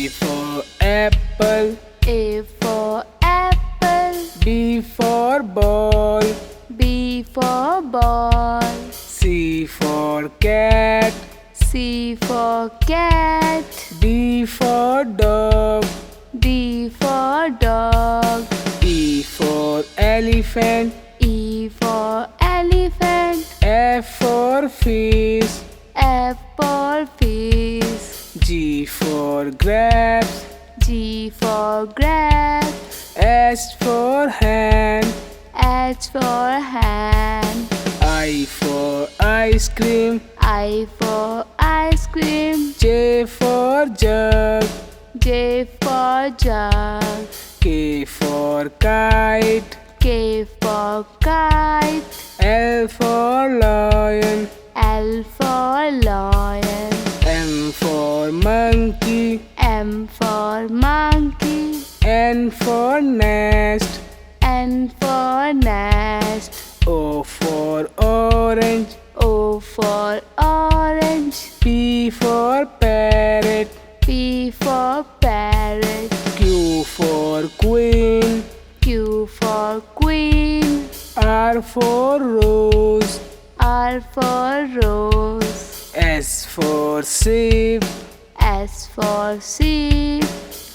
for apple. A for apple. B for ball. B for ball. C for cat. C for cat. D for dog. D for dog. E for elephant. E for elephant. F for fish. F for fish. G for grapes. G for grapes. H for hand. H for hand. I for ice cream. I for ice cream. J for jug. J for jug. K for kite. K for kite. L for lion. L for lion. M for monkey. M for monkey. N for nest. N for nest. O for orange. O for orange. P for parrot. P for parrot. Q for queen. Q for queen. R for rose. R for rose. S for sheep. S for sheep.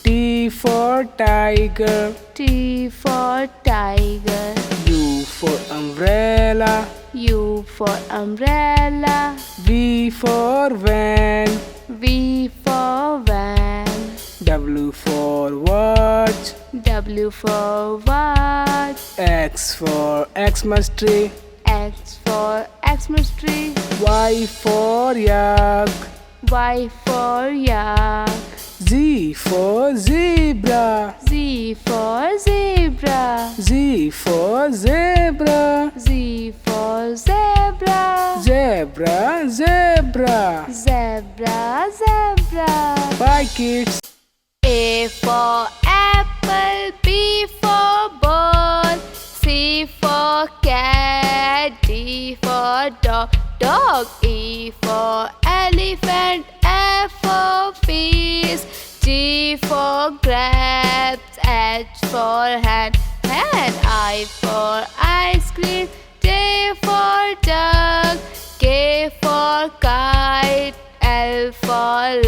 T for tiger. T for tiger. U for umbrella. U for umbrella. V for van. V for van. W for watch. W for watch. X for Xmas tree. X for Xmas tree. Y for yak. Y for yak. Z for zebra. Z for zebra. Z for zebra. Z for zebra. Zebra, zebra. Zebra, zebra. Bye kids. A for apple. B for ball. C for cat. D for dog. Dog. E for elephant. F for fish. G for grapes. H for hand. Hand. I for ice cream. J for jug. K for kite. L for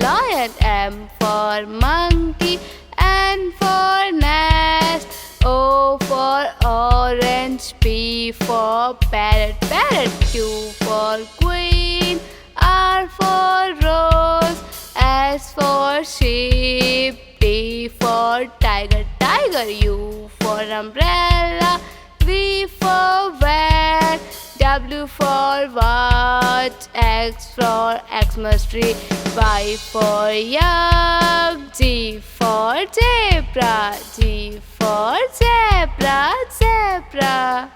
lion. M for monkey. N for nest. O for orange. P for parrot. Q for queen. R for rose. S for sheep. T for tiger. U for umbrella. V for van. W for watch. X for Xmas tree. Y for yak. Z for zebra. G for zebra, zebra.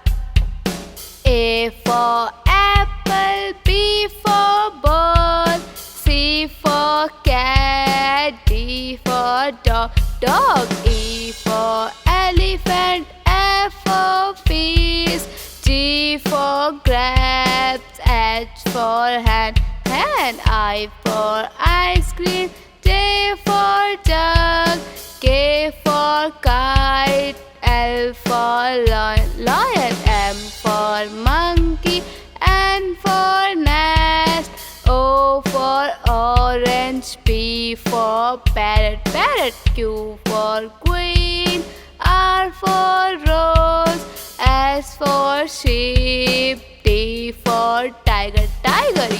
A for apple. B for ball. C for cat. D for dog. Dog. E for elephant. F for fish. G for grapes. H for hand. Hand. I for ice cream. J for jug. K for kite. L for lion. M for monkey. N for nest. O for orange. P for parrot. Q for queen. R for rose. S for sheep. T for tiger.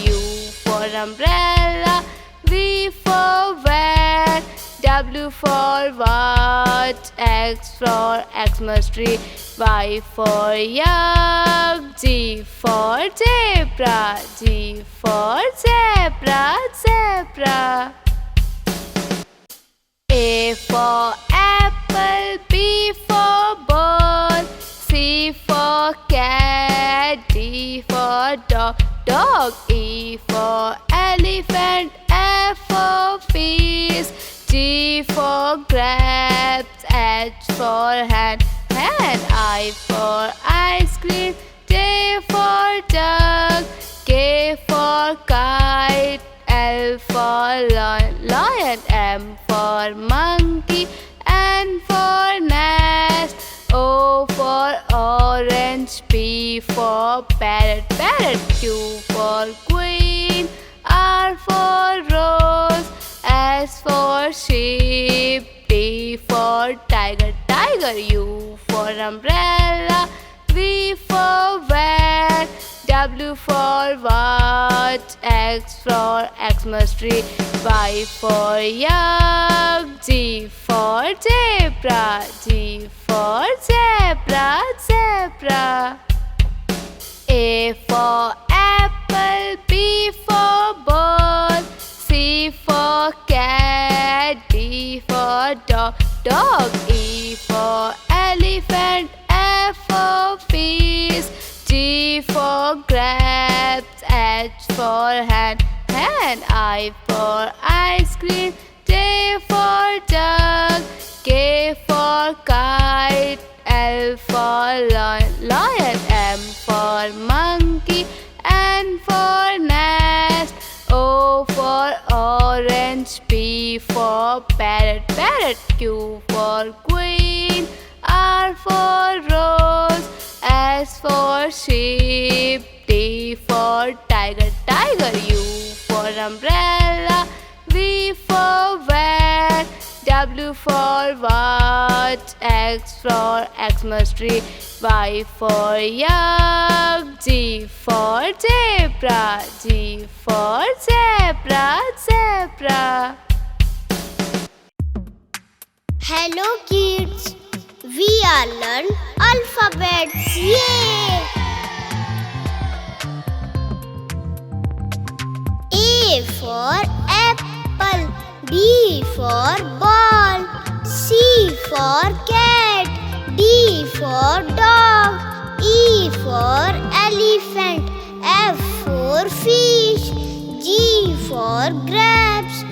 U for umbrella. V for van. W for watch. X for Xmas tree. Y for yak. Z for zebra. G for zebra, zebra. A for apple. B for ball. C for cat. D for dog. E for elephant. F for fish. G for grapes. H for hand. I for ice cream. J for jug. K for kite. L for lion. M M for monkey, N for nest, O for orange, P for parrot, Q for queen, R for rose, S for sheep, T for tiger, U for umbrella, V for van, W for watch, X for Xmas tree, Y for yak, Z for zebra, G for zebra. A for apple, B for ball, C for cat, D for dog, E for elephant, F for fish, G for grapes, H for hand, I for ice cream, J for jug, K for kite, L for lion, M for monkey, N for nest, O for orange, P for parrot, Q for queen, R for rose, S for sheep, T for tiger, U for umbrella, V for van, W for watch, X for Xmas tree, Y for yak, Z for zebra, G for zebra. Hello kids, we are learn alphabets. Yay! A for apple, B for ball, C for cat, D for dog, E for elephant, F for fish, G for grapes,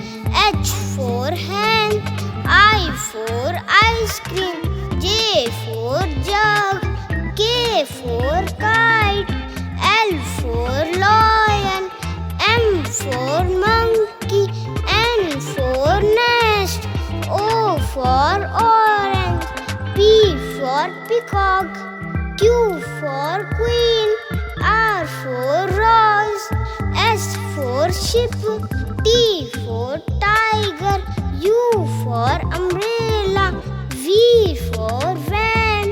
H for hen, I for ice cream, J for jug, K for kite, L for lion, M for monkey, N for nest, O for orange, P for peacock, Q for queen, R for rose, S for ship, T for tiger, U for umbrella, V for van,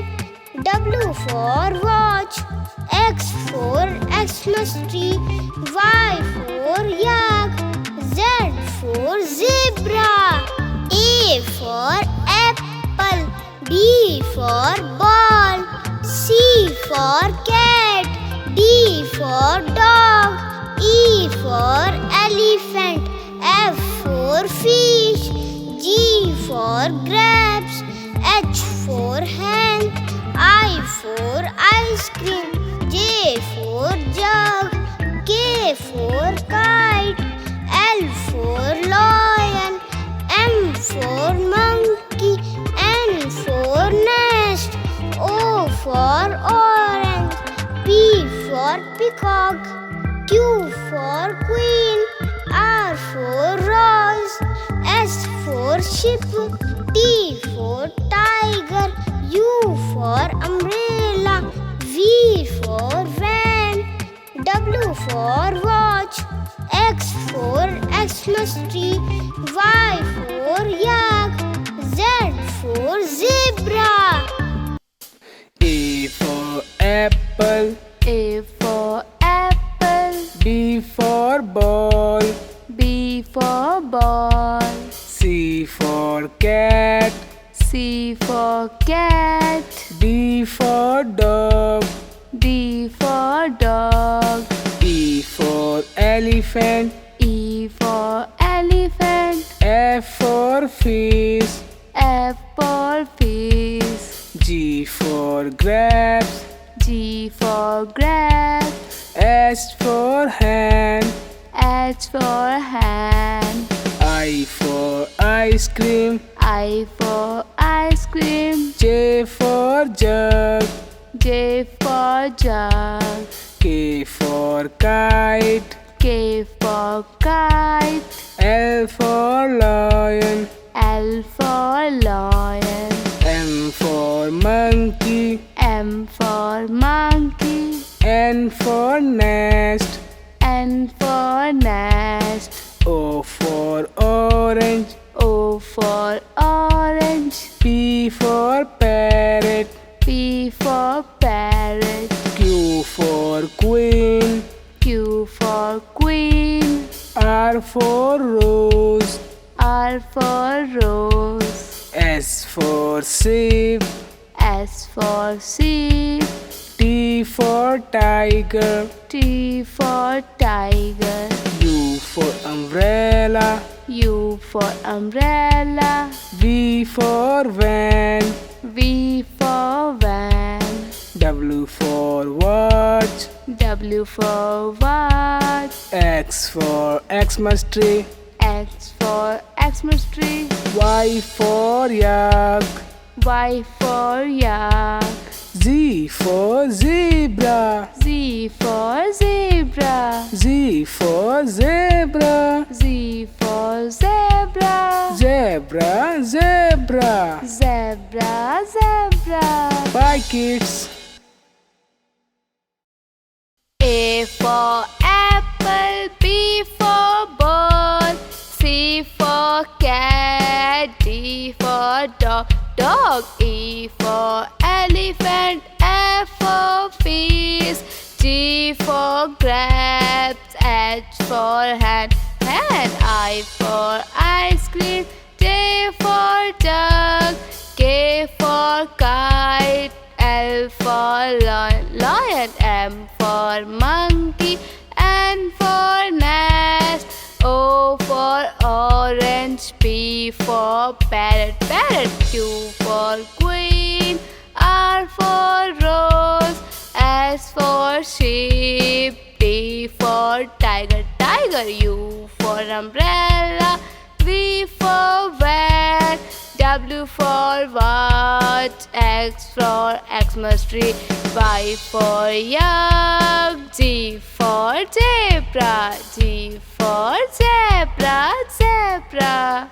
W for watch, X for Xmas tree, Y for yak, Z for zebra. A for apple, B for ball, C for cat, D for dog, E for elephant, F for fish, G for grapes, H for hen, I for ice cream, J for jug, K for kite, L for lion, M for monkey, N for nest, O for orange, P for peacock, Q for queen, R for rose, S for ship, T for tiger, U for umbrella, V for van, W for watch, X for Xmas tree, Y for yak, Z for zebra. A for apple, A for apple, B for ball, B for ball, C for cat, C for cat, D for dog, D for dog, E for elephant, E for elephant, F for fish, F for fish, G for grapes, G for grapes, S for hand, H for hand, I for ice cream, I for ice cream, J for jug, J for jug, K for kite, K for kite, L L for lion. L for lion. M for monkey. M for monkey. N for nest. N for nest. O for orange. O for orange. P for parrot. P for parrot. Q for queen. Q for queen. R for rose. R for rose. S for sheep. S for sheep. T for tiger. T for tiger. U for umbrella. U for umbrella. V for van. V for van. W for watch. W for watch. X for Xmas tree. X for Xmas tree. Y for yak. Y for yak. Z for zebra. Z for zebra. Z for zebra. Z for zebra. Zebra, zebra. Zebra, zebra. Bye kids. A for apple, B for ball, C for cat, D for dog, dog. E for elephant, F for fish, G for grapes, H for hand, hand. I for ice cream, J for duck, K for kite, L for lion, M for monkey, N for nest, O for orange, P for parrot, parrot. Q for queen, R for rose, S for sheep, T for tiger, tiger. U for umbrella, V for van, W for watch, X for Xmas tree, Y for yak, Z for zebra, G for zebra, zebra.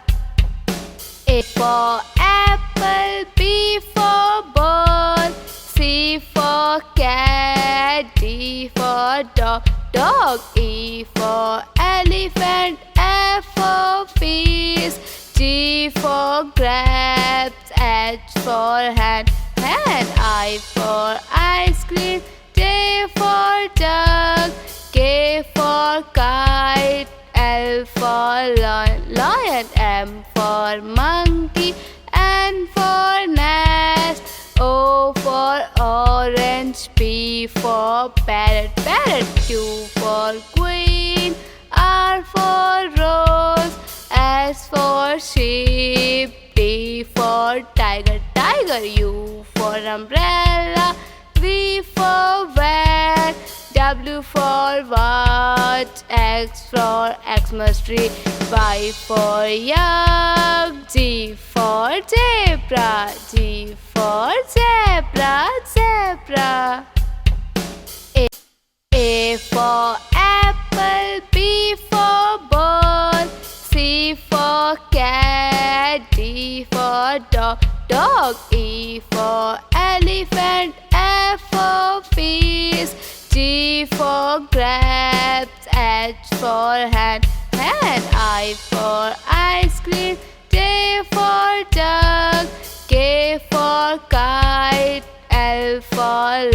A for apple, B for ball, C for cat, D for dog, dog. E for elephant, F for fish, G for grapes, H for hand, hand. I for ice cream, J for duck, K for kite, L for lion, M for monkey, N for nest, O for orange, P for parrot, parrot. Q for queen, R for rose, S for sheep, T for tiger, tiger. U for umbrella, V for van, W for watch, X for Xmas tree, Y for yak, Z for zebra, G for zebra, zebra. A for apple, B for ball, C for cat, D for dog, dog. E for elephant, F for fish, G for grapes, H for hand, hand. I for ice cream, J for duck, K for kite, L for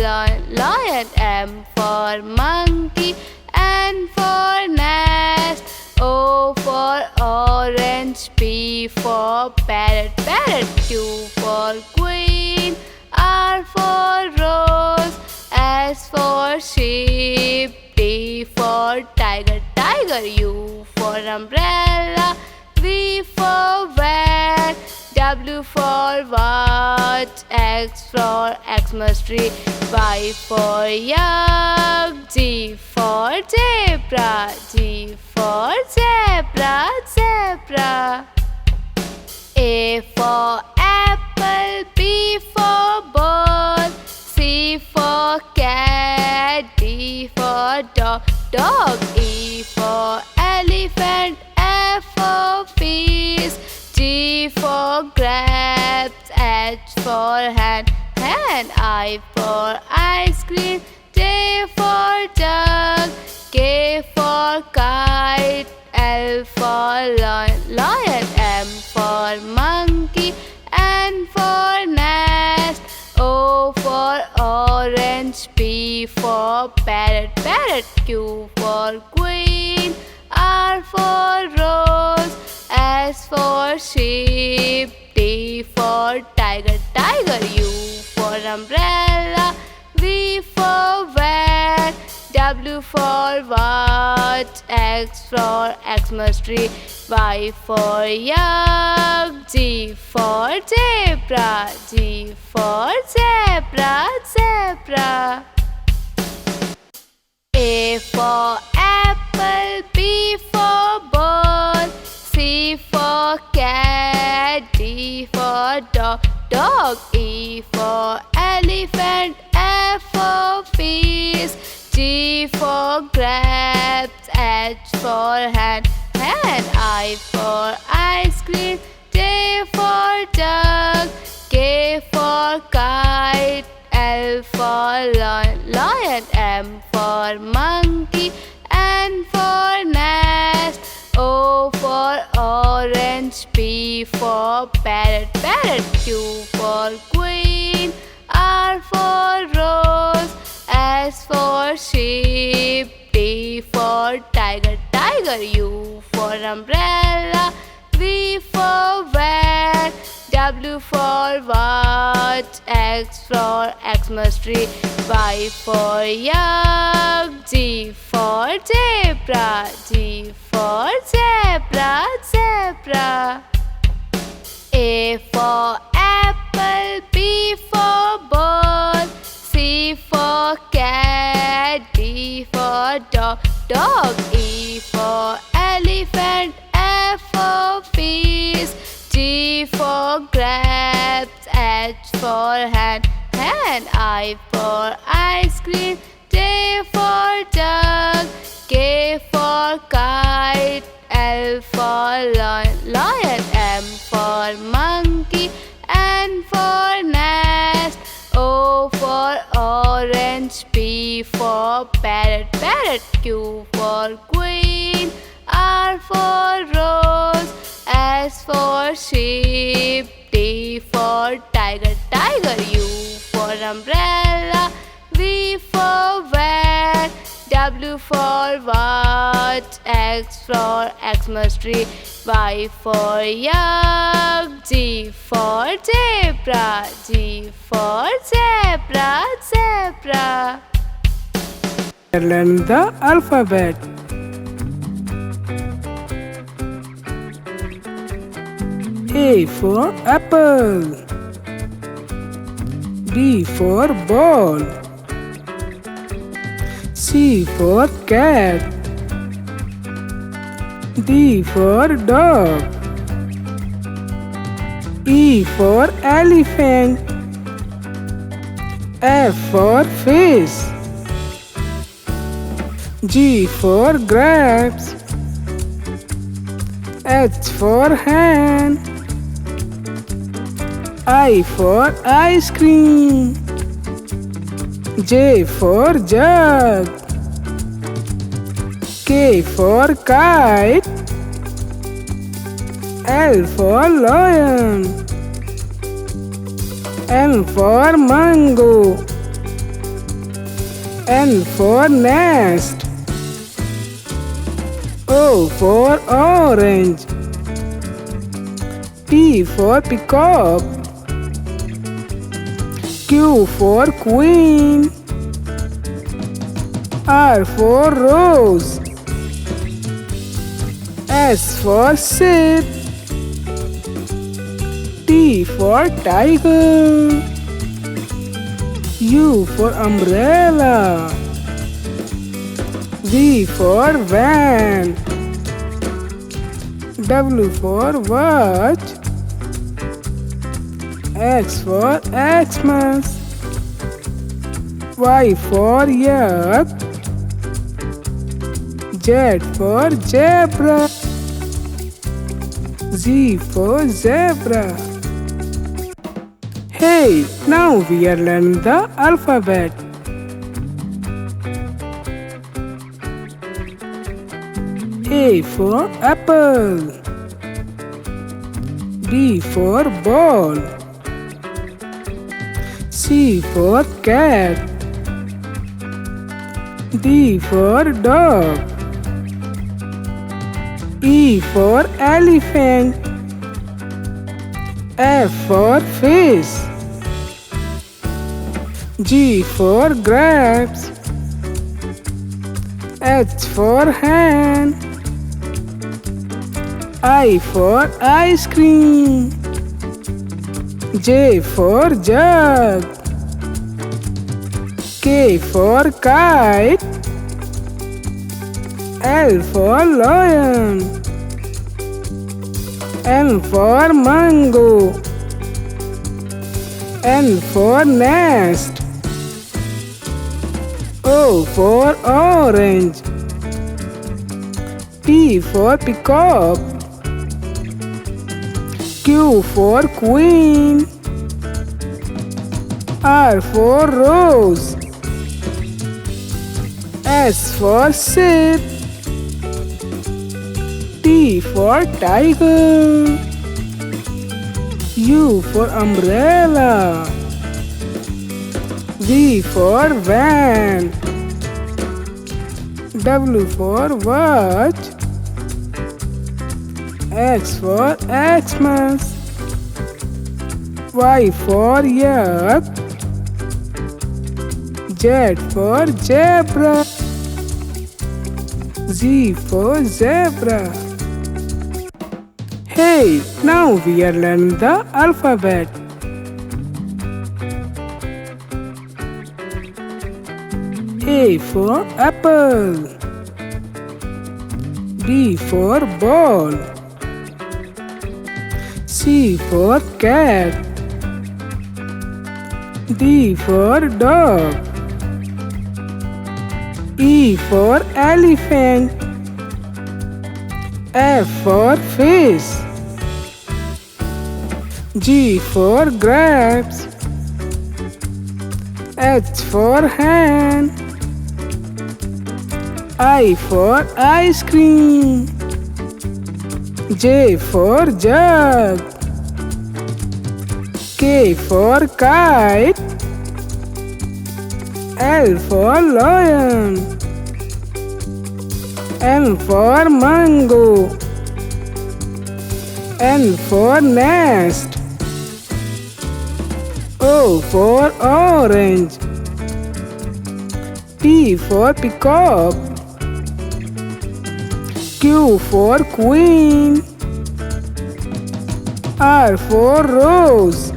lion, M for monkey, N for nest, O for orange, P for parrot, parrot. Q for queen, R for rose, S for sheep, T for tiger, tiger. U for umbrella, V for van, W for watch, X for Xmas tree, Y for yak, Z for zebra, G for zebra, zebra. A for apple, B for ball, C for cat, D for dog, dog. E for elephant, F for grapes, H for hand, I for ice cream, J for jug, K for kite, L for lion, M for monkey, N for nest, O for orange, P for parrot, Q for queen, R for rose, S for sheep, T for tiger, U for umbrella, V for van, W for watch, X for Xmas tree, Y for yak, Z for zebra, zebra. A for apple, B for ball, C for cat, D for dog, E for elephant, F for fish, G for grapes, H for hand, I for ice cream, J for jug, K for kite, L for lion, M for monkey, N for nest, O for orange, P for parrot, Q for queen, R for rose, S for sheep, T for tiger, U for umbrella, V for van, W for watch, X for Xmas tree, Y for yak, Z for zebra, zebra. A for apple, B for ball, C for cat, D for dog, E for elephant, F for fish, G for grapes, H for hand, I for ice cream, J for jug, K for kite, L for lion, M for monkey, N for nest, O for orange, P for parrot, Q for queen, R for rose, S for sheep, T for tiger, U for umbrella, V for van, W for watch, X for Xmas tree, Y for yak, Z for zebra. Learn the alphabet. A for apple, B for ball, C for cat, D for dog, E for elephant, F for fish, G for grapes, H for hand, I for ice cream, J for jug, K for kite, L for lion, M for mango, N for nest, O for orange, P for peacock, Q for queen, R for rose, S for sheep, T for tiger, U for umbrella, V for van, W for watch, X for Xmas, Y for yak, Z for zebra, Z for zebra. Hey, now we are learning the alphabet. A for apple. B for ball. C for cat. D for dog. E for elephant. F for fish. G for grapes. H for hand. I for ice cream. J for jug. K for kite. L for lion. M for mango. N for nest. O for orange. P for peacock. Q for queen. R for rose. S for sheep. T for tiger. U for umbrella. V for van. W for watch. X for Xmas. Y for yak. Z for zebra. Z for zebra. Hey, now we are learning the alphabet. A for apple. B for ball. C for cat. D for dog. E for elephant. F for fish. G for grapes. H for hand. I for ice cream. J for jug. K for kite. L for lion. M for mango. N for nest. O for orange. P for peacock. Q for queen. R for rose.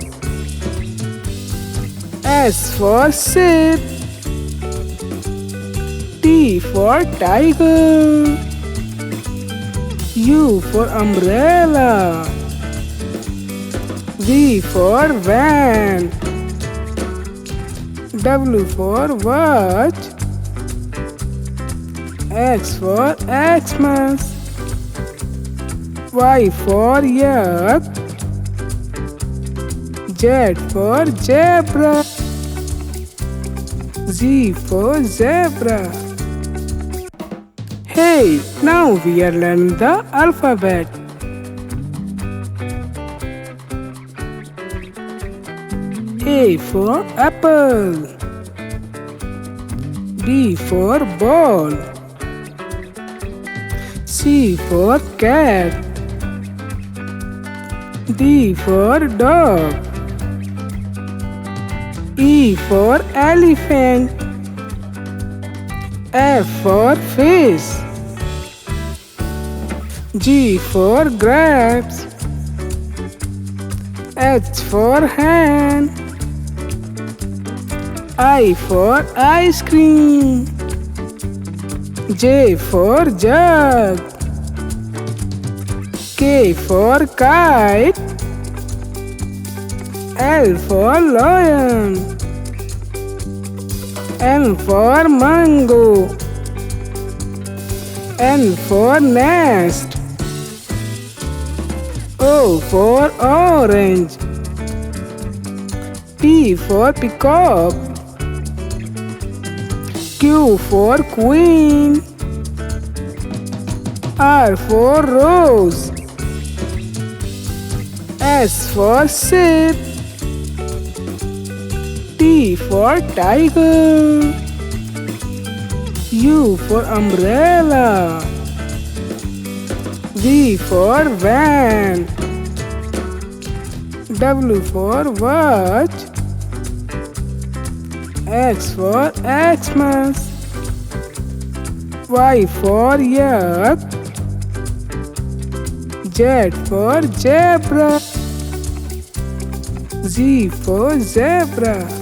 S for sheep. T for tiger. U for umbrella. V for van. W for watch. X for Xmas. Y for yak. Z for zebra. Z for zebra. Hey, now we are learning the alphabet. A for apple. B for ball. C for cat. D for dog. E for elephant. F for fish. G for grapes. H for hand. I for ice cream. J for jug. K for kite. L for lion. M for mango. N for nest. O for orange. P for peacock. Q for queen. R for rose. S for ship. T for tiger. U for umbrella. V for van. W for watch. X for Xmas. Y for yak. Z for zebra. Z for zebra.